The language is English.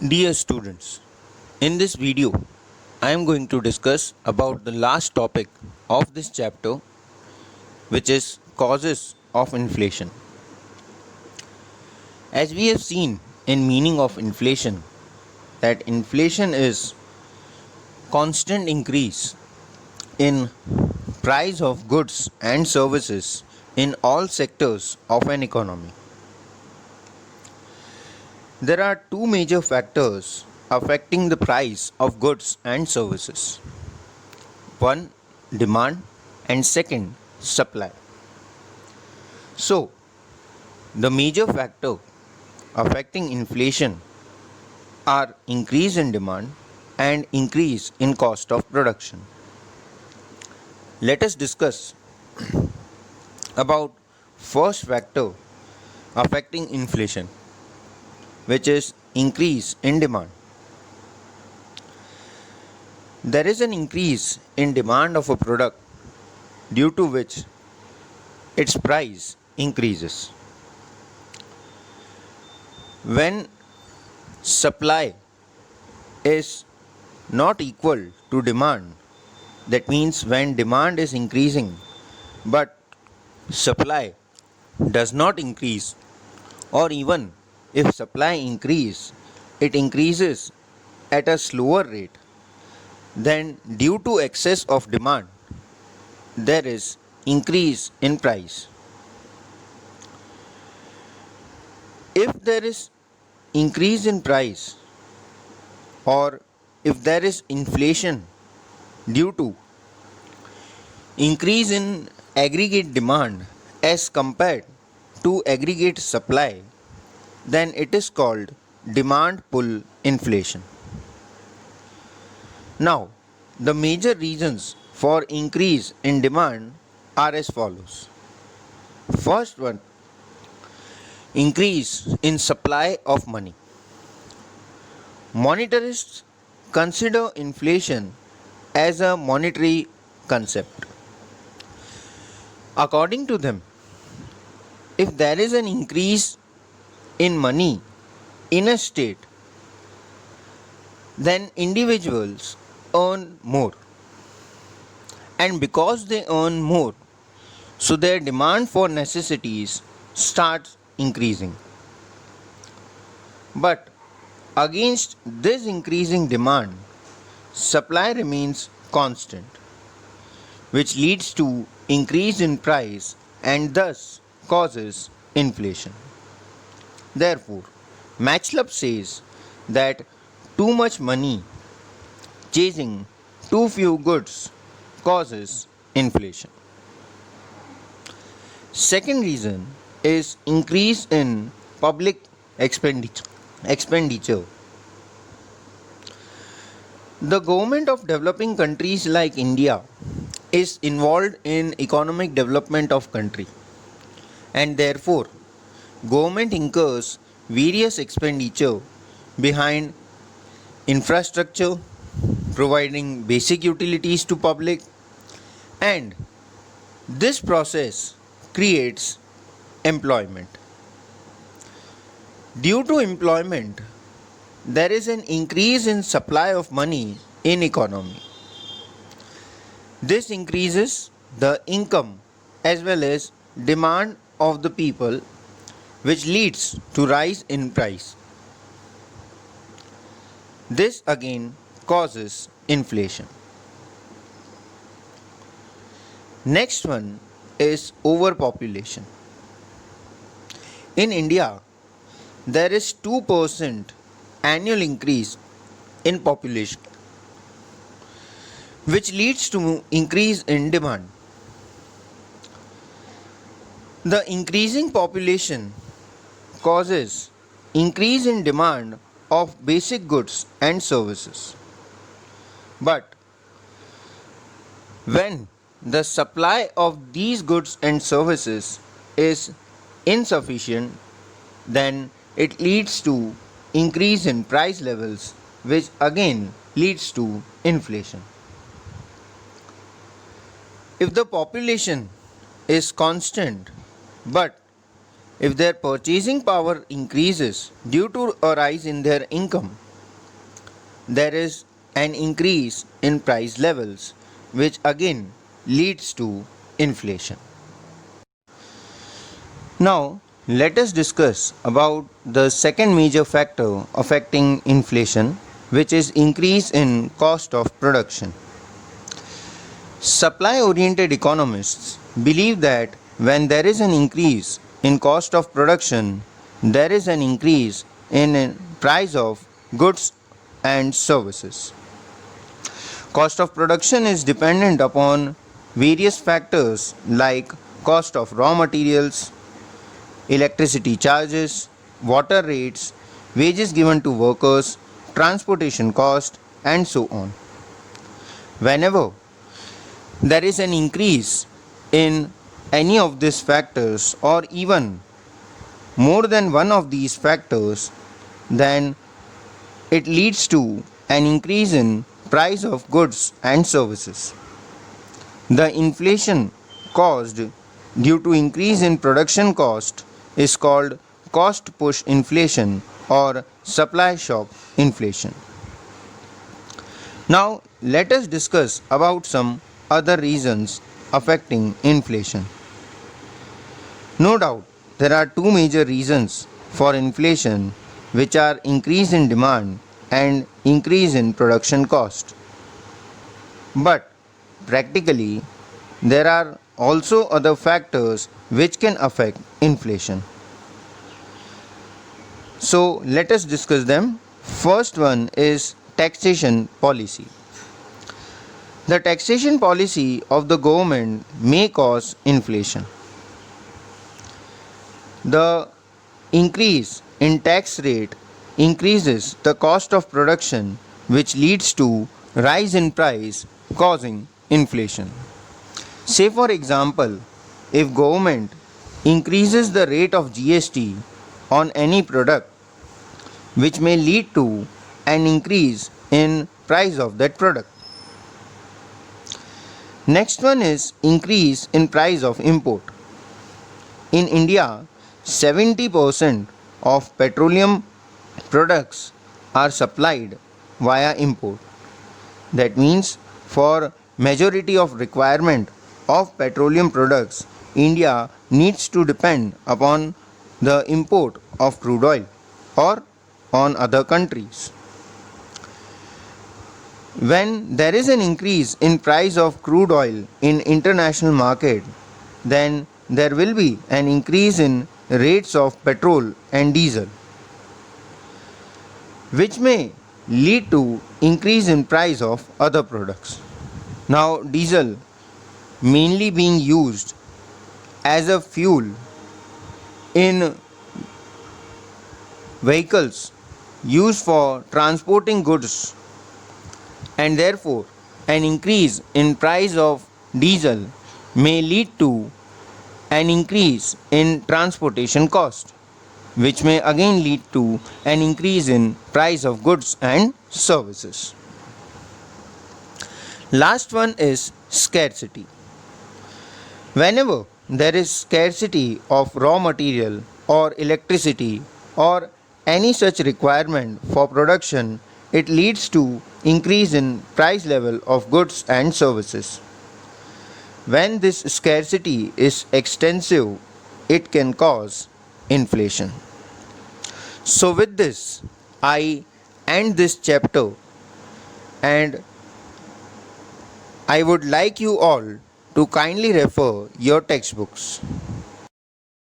Dear students, in this video, I am going to discuss about the last topic of this chapter, which is causes of inflation. As we have seen in meaning of inflation, that inflation is constant increase in price of goods and services in all sectors of an economy. There are two major factors affecting the price of goods and services. One, demand, and second, supply. So, the major factor affecting inflation are increase in demand and increase in cost of production. Let us discuss about first factor affecting inflation, which is increase in demand. There is an increase in demand of a product due to which its price increases. When supply is not equal to demand, that means when demand is increasing but supply does not increase, or even if supply increase, it increases at a slower rate, then due to excess of demand, there is increase in price. If there is increase in price, or if there is inflation due to increase in aggregate demand as compared to aggregate supply, then it is called demand pull inflation. Now, the major reasons for increase in demand are as follows. First one, increase in supply of money. Monetarists consider inflation as a monetary concept. According to them, if there is an increase in money in a state, then individuals earn more. And because they earn more, so their demand for necessities starts increasing. But against this increasing demand, supply remains constant, which leads to increase in price and thus causes inflation. Therefore, Matchlub says that too much money chasing too few goods causes inflation. Second reason is increase in public expenditure. The government of developing countries like India is involved in economic development of country, and therefore government incurs various expenditure behind infrastructure, providing basic utilities to public, and this process creates employment. Due to employment, there is an increase in supply of money in economy. This increases the income as well as demand of the people, which leads to rise in price. This again causes inflation. Next one is overpopulation. In India, there is 2% annual increase in population, which leads to increase in demand. The increasing population causes increase in demand of basic goods and services. But when the supply of these goods and services is insufficient, then it leads to increase in price levels, which again leads to inflation. If the population is constant, but if their purchasing power increases due to a rise in their income, there is an increase in price levels, which again leads to inflation. Now, let us discuss about the second major factor affecting inflation, which is increase in cost of production. Supply-oriented economists believe that when there is an increase in cost of production, there is an increase in price of goods and services. Cost of production is dependent upon various factors like cost of raw materials, electricity charges, water rates, wages given to workers, transportation cost, and so on. Whenever there is an increase in any of these factors or even more than one of these factors, then it leads to an increase in price of goods and services. The inflation caused due to increase in production cost is called cost push inflation or supply shock inflation. Now let us discuss about some other reasons affecting inflation. No doubt there are two major reasons for inflation, which are increase in demand and increase in production cost. But practically there are also other factors which can affect inflation. So let us discuss them. First one is taxation policy. The taxation policy of the government may cause inflation. The increase in tax rate increases the cost of production, which leads to rise in price causing inflation. Say for example, if government increases the rate of GST on any product, which may lead to an increase in price of that product. Next one is increase in price of import. In India, 70% of petroleum products are supplied via import. That means for majority of requirement of petroleum products, India needs to depend upon the import of crude oil or on other countries. When there is an increase in price of crude oil in international market, then there will be an increase in rates of petrol and diesel, which may lead to increase in price of other products. Now diesel mainly being used as a fuel in vehicles used for transporting goods, and therefore an increase in price of diesel may lead to an increase in transportation cost, which may again lead to an increase in price of goods and services. Last one is scarcity. Whenever there is scarcity of raw material or electricity or any such requirement for production, it leads to increase in price level of goods and services. When this scarcity is extensive, it can cause inflation. So with this, I end this chapter, and I would like you all to kindly refer your textbooks.